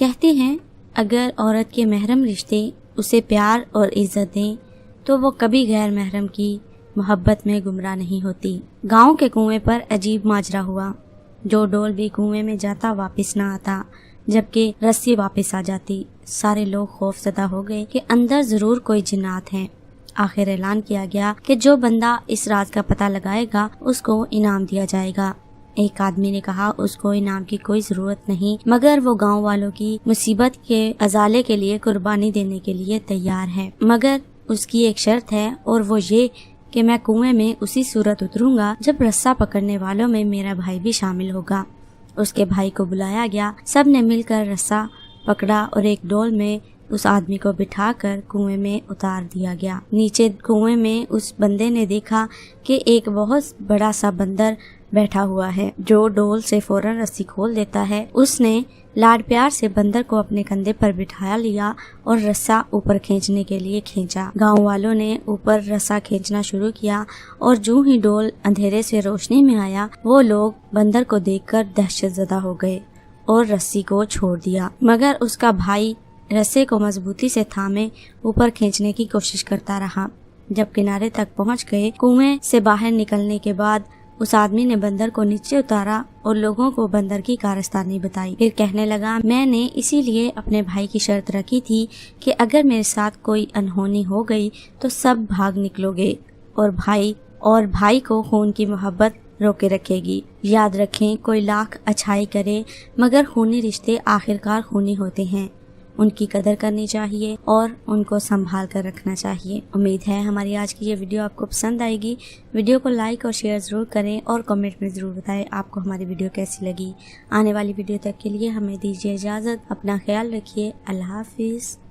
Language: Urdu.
کہتے ہیں اگر عورت کے محرم رشتے اسے پیار اور عزت دیں تو وہ کبھی غیر محرم کی محبت میں گمراہ نہیں ہوتی۔ گاؤں کے کنویں پر عجیب ماجرا ہوا۔ جو ڈول بھی کنویں میں جاتا واپس نہ آتا، جبکہ رسی واپس آ جاتی۔ سارے لوگ خوف زدہ ہو گئے کہ اندر ضرور کوئی جنات ہیں۔ آخر اعلان کیا گیا کہ جو بندہ اس راز کا پتہ لگائے گا اس کو انعام دیا جائے گا۔ ایک آدمی نے کہا اس کو انعام کی کوئی ضرورت نہیں، مگر وہ گاؤں والوں کی مصیبت کے ازالے کے لیے قربانی دینے کے لیے تیار ہے، مگر اس کی ایک شرط ہے اور وہ یہ کہ میں کنویں میں اسی صورت اتروں گا جب رسا پکڑنے والوں میں میرا بھائی بھی شامل ہوگا۔ اس کے بھائی کو بلایا گیا، سب نے مل کر رسا پکڑا اور ایک ڈول میں اس آدمی کو بٹھا کر کنویں میں اتار دیا گیا۔ نیچے کنویں میں اس بندے نے دیکھا کہ ایک بہت بڑا سا بندر بیٹھا ہوا ہے جو ڈول سے فوراً رسی کھول دیتا ہے۔ اس نے لاڈ پیار سے بندر کو اپنے کندھے پر بٹھا لیا اور رسا اوپر کھینچنے کے لیے کھینچا۔ گاؤں والوں نے اوپر رسا کھینچنا شروع کیا اور جو ہی ڈول اندھیرے سے روشنی میں آیا وہ لوگ بندر کو دیکھ کر دہشت زدہ ہو گئے اور رسی کو چھوڑ دیا، مگر اس کا بھائی رسے کو مضبوطی سے تھامے اوپر کھینچنے کی کوشش کرتا رہا۔ جب کنارے تک پہنچ گئے، کنویں سے باہر نکلنے کے بعد اس آدمی نے بندر کو نیچے اتارا اور لوگوں کو بندر کی کارستانی بتائی۔ پھر کہنے لگا میں نے اسی لیے اپنے بھائی کی شرط رکھی تھی کہ اگر میرے ساتھ کوئی انہونی ہو گئی تو سب بھاگ نکلو گے اور بھائی کو خون کی محبت روکے رکھے گی۔ یاد رکھیں کوئی لاکھ اچھائی کرے مگر خونی رشتے آخرکار خونی ہوتے ہیں، ان کی قدر کرنی چاہیے اور ان کو سنبھال کر رکھنا چاہیے۔ امید ہے ہماری آج کی یہ ویڈیو آپ کو پسند آئے گی۔ ویڈیو کو لائک اور شیئر ضرور کریں اور کمنٹ میں ضرور بتائیں آپ کو ہماری ویڈیو کیسی لگی۔ آنے والی ویڈیو تک کے لیے ہمیں دیجیے اجازت، اپنا خیال رکھیے، اللہ حافظ۔